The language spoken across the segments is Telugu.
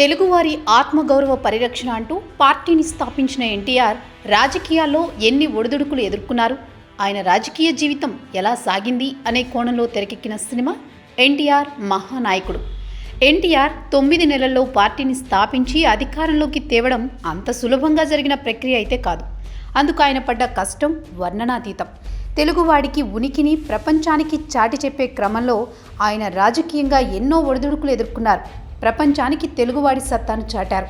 తెలుగువారి ఆత్మగౌరవ పరిరక్షణ అంటూ పార్టీని స్థాపించిన ఎన్టీఆర్ రాజకీయాల్లో ఎన్ని ఒడిదుడుకులు ఎదుర్కొన్నారు, ఆయన రాజకీయ జీవితం ఎలా సాగింది అనే కోణంలో తెరకెక్కిన సినిమా ఎన్టీఆర్ మహానాయకుడు. ఎన్టీఆర్ 9 నెలల్లో పార్టీని స్థాపించి అధికారంలోకి తేవడం అంత సులభంగా జరిగిన ప్రక్రియ అయితే కాదు. అందుకు ఆయన పడ్డ కష్టం వర్ణనాతీతం. తెలుగువాడికి ఉనికిని ప్రపంచానికి చాటి చెప్పే క్రమంలో ఆయన రాజకీయంగా ఎన్నో ఒడిదుడుకులు ఎదుర్కొన్నారు. ప్రపంచానికి తెలుగువాడి సత్తాను చాటారు.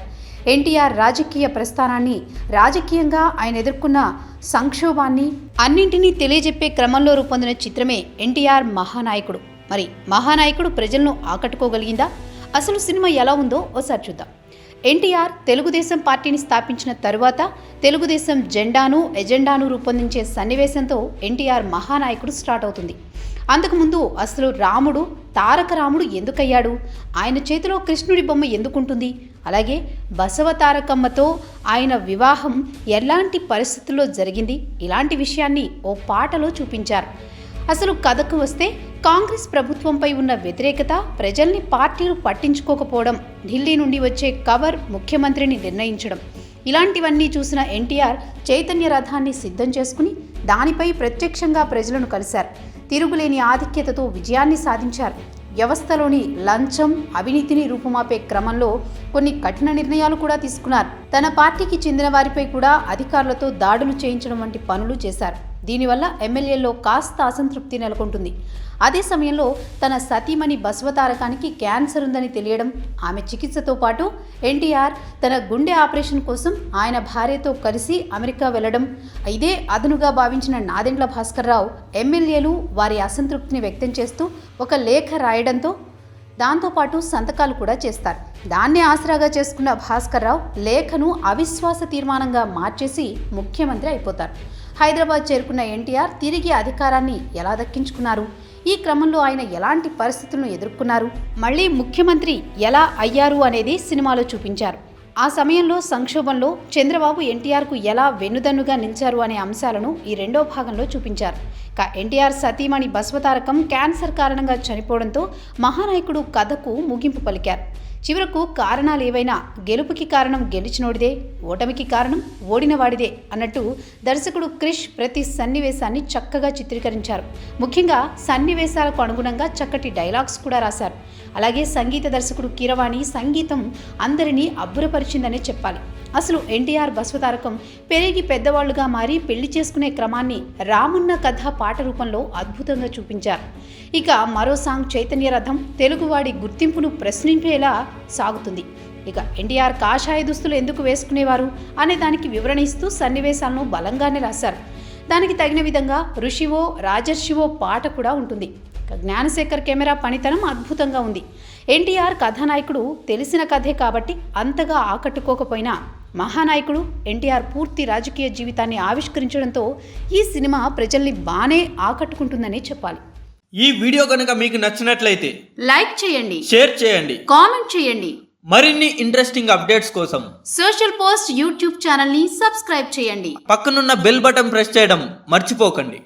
ఎన్టీఆర్ రాజకీయ ప్రస్థానాన్ని, రాజకీయంగా ఆయన ఎదుర్కొన్న సంక్షోభాన్ని అన్నింటినీ తెలియజెప్పే క్రమంలో రూపొందిన చిత్రమే ఎన్టీఆర్ మహానాయకుడు. మరి మహానాయకుడు ప్రజలను ఆకట్టుకోగలిగిందా? అసలు సినిమా ఎలా ఉందో ఓసారి చూద్దాం. ఎన్టీఆర్ తెలుగుదేశం పార్టీని స్థాపించిన తరువాత తెలుగుదేశం జెండాను, ఎజెండాను రూపొందించే సన్నివేశంతో ఎన్టీఆర్ మహానాయకుడు స్టార్ట్ అవుతుంది. అంతకుముందు అసలు రాముడు, తారక రాముడు ఎందుకయ్యాడు, ఆయన చేతిలో కృష్ణుడి బొమ్మ ఎందుకుంటుంది, అలాగే బసవ తారకమ్మతో ఆయన వివాహం ఎలాంటి పరిస్థితుల్లో జరిగింది, ఇలాంటి విషయాన్ని ఓ పాటలో చూపించారు. అసలు కథకు వస్తే కాంగ్రెస్ ప్రభుత్వంపై ఉన్న వ్యతిరేకత, ప్రజల్ని పార్టీలు పట్టించుకోకపోవడం, ఢిల్లీ నుండి వచ్చే కవర్ ముఖ్యమంత్రిని నిర్ణయించడం, ఇలాంటివన్నీ చూసిన ఎన్టీఆర్ చైతన్య రథాన్ని సిద్ధం చేసుకుని దానిపై ప్రత్యక్షంగా ప్రజలను కలిశారు. తిరుగులేని ఆధిక్యతతో విజయాన్ని సాధించారు. వ్యవస్థలోని లంచం, అవినీతిని రూపుమాపే క్రమంలో కొన్ని కఠిన నిర్ణయాలు కూడా తీసుకున్నారు. తన పార్టీకి చెందిన వారిపై కూడా అధికారులతో దాడులు చేయించడం వంటి పనులు చేశారు. దీనివల్ల ఎమ్మెల్యేల్లో కాస్త అసంతృప్తి నెలకొంటుంది. అదే సమయంలో తన సతీమణి బసవతారకానికి క్యాన్సర్ ఉందని తెలియడం, ఆమె చికిత్సతో పాటు ఎన్టీఆర్ తన గుండె ఆపరేషన్ కోసం ఆయన భార్యతో కలిసి అమెరికా వెళ్లడం, ఇదే అదనుగా భావించిన నాదెండ్ల భాస్కర్రావు ఎమ్మెల్యేలు వారి అసంతృప్తిని వ్యక్తం చేస్తూ ఒక లేఖ రాయడంతో దాంతోపాటు సంతకాలు కూడా చేస్తారు. దాన్నే ఆసరాగా చేసుకున్న భాస్కర్రావు లేఖను అవిశ్వాస తీర్మానంగా మార్చేసి ముఖ్యమంత్రి అయిపోతారు. హైదరాబాద్ చేరుకున్న ఎన్టీఆర్ తిరిగి అధికారాన్ని ఎలా దక్కించుకున్నారు, ఈ క్రమంలో ఆయన ఎలాంటి పరిస్థితులను ఎదుర్కొన్నారు, మళ్ళీ ముఖ్యమంత్రి ఎలా అయ్యారు అనేది సినిమాలో చూపించారు. ఆ సమయంలో సంక్షోభంలో చంద్రబాబు ఎన్టీఆర్కు ఎలా వెన్నుదన్నుగా నిలిచారు అనే అంశాలను ఈ రెండో భాగంలో చూపించారు. ఎన్టీఆర్ సతీమణి బసవతారకం క్యాన్సర్ కారణంగా చనిపోవడంతో మహానాయకుడు కథకు ముగింపు పలికారు. చివరకు కారణాలు ఏవైనా గెలుపుకి కారణం గెలిచినోడిదే, ఓటమికి కారణం ఓడినవాడిదే అన్నట్టు దర్శకుడు క్రిష్ ప్రతి సన్నివేశాన్ని చక్కగా చిత్రీకరించారు. ముఖ్యంగా సన్నివేశాలకు అనుగుణంగా చక్కటి డైలాగ్స్ కూడా రాశారు. అలాగే సంగీత దర్శకుడు కీరవాణి సంగీతం అందరినీ అబ్బురపరిచిందనే చెప్పాలి. అసలు ఎన్టీఆర్ బసవతారకం పెరిగి పెద్దవాళ్లుగా మారి పెళ్లి చేసుకునే క్రమాన్ని రామున్న కథ పాట రూపంలో అద్భుతంగా చూపించారు. ఇక మరో సాంగ్ చైతన్య రథం తెలుగువాడి గుర్తింపును ప్రశ్నించేలా సాగుతుంది. ఇక ఎన్టీఆర్ కాషాయ దుస్తులు ఎందుకు వేసుకునేవారు అనే దానికి వివరణ ఇస్తూ సన్నివేశాలను బలంగానే రాశారు. దానికి తగిన విధంగా ఋషివో రాజర్షివో పాట కూడా ఉంటుంది. జ్ఞానశేఖర్ కెమెరా పనితనం అద్భుతంగా ఉంది. ఎన్టీఆర్ కథానాయకుడు తెలిసిన కథే కాబట్టి అంతగా ఆకట్టుకోకపోయినా మహానాయకుడు ఎన్టీఆర్ పూర్తి రాజకీయ జీవితాన్ని ఆవిష్కరించడంతో ఈ సినిమా ప్రజల్ని బానే ఆకట్టుకుంటుందనే చెప్పాలి. ఈ వీడియో కనుక మీకు నచ్చినట్లయితే లైక్ చేయండి, షేర్ చేయండి, కామెంట్ చేయండి. మరిన్ని ఇంట్రెస్టింగ్ అప్డేట్స్ కోసం సోషల్ పోస్ట్ యూట్యూబ్ ఛానల్ ని సబ్స్క్రైబ్ చేయండి. పక్కనున్న బెల్ బటన్ ప్రెస్ చేయడం మర్చిపోకండి.